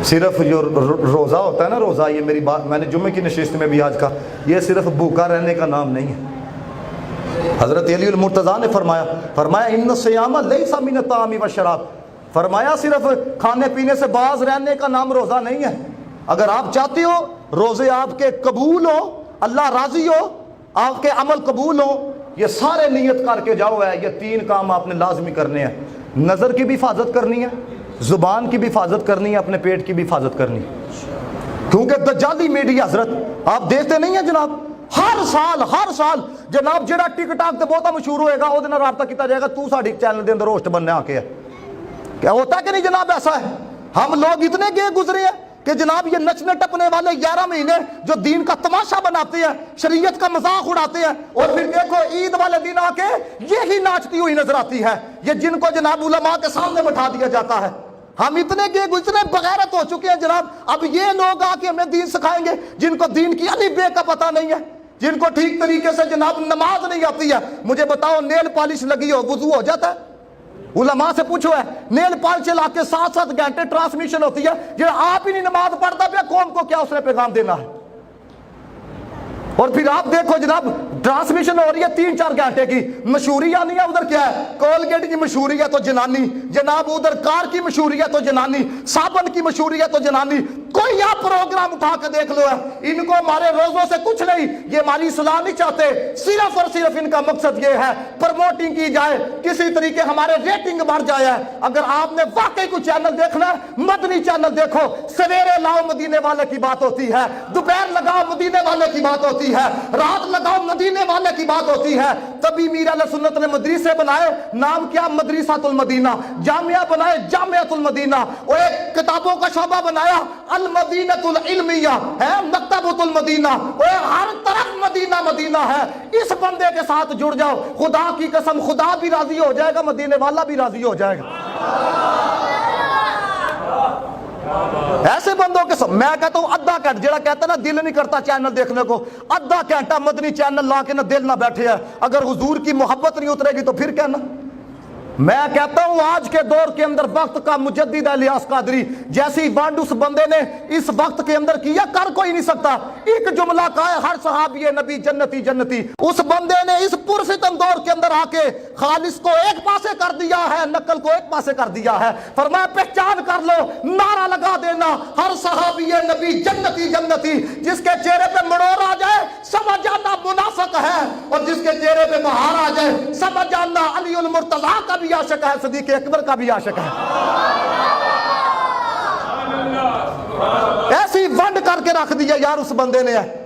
صرف جو روزہ ہوتا ہے نا، روزہ، یہ میری بات میں نے جمعے کی نشست میں بھی آج کہا، یہ صرف بھوکا رہنے کا نام نہیں ہے۔ حضرت علی المرتضیٰ نے فرمایا ان الصیام لیس من الطعام والشراب، فرمایا صرف کھانے پینے سے باز رہنے کا نام روزہ نہیں ہے۔ اگر آپ چاہتے ہو روزے آپ کے قبول ہو، اللہ راضی ہو، آپ کے عمل قبول ہو، یہ سارے نیت کر کے جاؤ ہے، یہ 3 کام آپ نے لازمی کرنے ہیں۔ نظر کی بھی حفاظت کرنی ہے، زبان کی بھی حفاظت کرنی ہے، اپنے پیٹ کی بھی حفاظت کرنی ہے، کیونکہ دجالی میڈیا حضرت آپ دیکھتے نہیں ہیں جناب، ہر سال جناب جڑا ٹک ٹاک تے بہت مشہور ہوئے گا وہ دن رابطہ کیتا جائے گا، تو ساڑی چینل دے اندر ہوسٹ بننے آ کے ہے۔ کیا ہوتا ہے کہ نہیں جناب؟ ایسا ہے، ہم لوگ اتنے گئے گزرے ہیں کہ جناب یہ نچنے ٹپنے والے 11 مہینے جو دین کا تماشا بناتے ہیں، شریعت کا مذاق اڑاتے ہیں، اور پھر دیکھو عید والے دن آ کے یہی ناچتی ہوئی نظر آتی ہے، یہ جن کو جناب علماء کے سامنے بٹھا دیا جاتا ہے۔ ہم اتنے گئے گزرے بغیرت ہو چکے ہیں جناب، اب یہ لوگ آ کے ہمیں دین سکھائیں گے جن کو دین کی الف بے کا پتہ نہیں ہے، جن کو ٹھیک طریقے سے جناب نماز نہیں آتی ہے۔ مجھے بتاؤ نیل پالش لگی ہو وضو ہو جاتا ہے؟ علماء سے پوچھو ہے، نیل پالش چلا کے 7 گھنٹے ٹرانسمیشن ہوتی ہے، جو آپ ہی نہیں نماز پڑھتا پیا، قوم کو کیا اس نے پیغام دینا ہے؟ اور پھر آپ دیکھو جناب ٹرانسمیشن ہو رہی ہے 3-4 گھنٹے کی، مشہوری آنی ہے، ادھر کیا ہے؟ کولگیٹ کی مشہوری ہے تو جنانی، جناب ادھر کار کی مشہوری ہے تو جنانی، صابن کی مشہوری ہے تو جنانی، کوئی آپ پروگرام اٹھا کے دیکھ لو ہے، ان کو ہمارے روزوں سے کچھ نہیں، یہ ہماری اصلاح نہیں چاہتے، صرف اور صرف ان کا مقصد یہ ہے پروموٹنگ کی جائے، کسی طریقے ہمارے ریٹنگ بڑھ جائے۔ اگر آپ نے واقعی کوئی چینل دیکھنا ہے مدنی چینل دیکھو، سویرے لاؤ مدینے والے کی بات ہوتی ہے، دوپہر لگاؤ مدینے والے کی بات ہوتی ہے، رات لگاؤ مدینے والے کی بات ہوتی ہے۔ تبھی میر اہل سنت نے مدرسے بنائے، نام کیا؟ مدرسۃ المدینہ، جامعہ بنائے جامعۃ المدینہ، اور ایک کتابوں کا شعبہ بنایا المدینۃ العلمیہ ہے، مکتبۃ المدینہ، اور ہر طرف مدینہ مدینہ ہے۔ اس بندے کے ساتھ جڑ جاؤ، خدا کی قسم خدا بھی راضی ہو جائے گا، مدینے والا بھی راضی ہو جائے گا۔ ایسے بندوں کے ساتھ میں کہتا ہوں آدھا گھنٹہ، جڑا کہتا ہے نا دل نہیں کرتا چینل دیکھنے کو، آدھا گھنٹہ مدنی چینل لا کے نہ دل نہ بیٹھے ہے، اگر حضور کی محبت نہیں اترے گی تو پھر کہنا۔ میں کہتا ہوں آج کے دور کے اندر وقت کا مجدد ہے الیاس قادری، جیسی وانڈ اس بندے نے اس وقت کے اندر کیا کر کوئی نہیں سکتا۔ ایک جملہ کہا ہے ہر صحابی نبی جنتی جنتی، اس بندے نے اس پرفتن دور کے اندر آ کے خالص کو ایک پاسے کر دیا ہے، نقل کو ایک پاسے کر دیا ہے۔ فرمایا پہچان کر لو، نعرہ لگا دینا ہر صحابی نبی جنتی جنتی، جس کے چہرے پہ مڑور آ جائے سمجھ جانا منافق ہے، اور جس کے چہرے پہ بہار آ جائے سمجھ جانا علی المرتضیٰ کا بھی عاشق ہے، صدیق اکبر کا بھی عاشق ہے۔ ایسی ونڈ کر کے رکھ دیا یار اس بندے نے ہے۔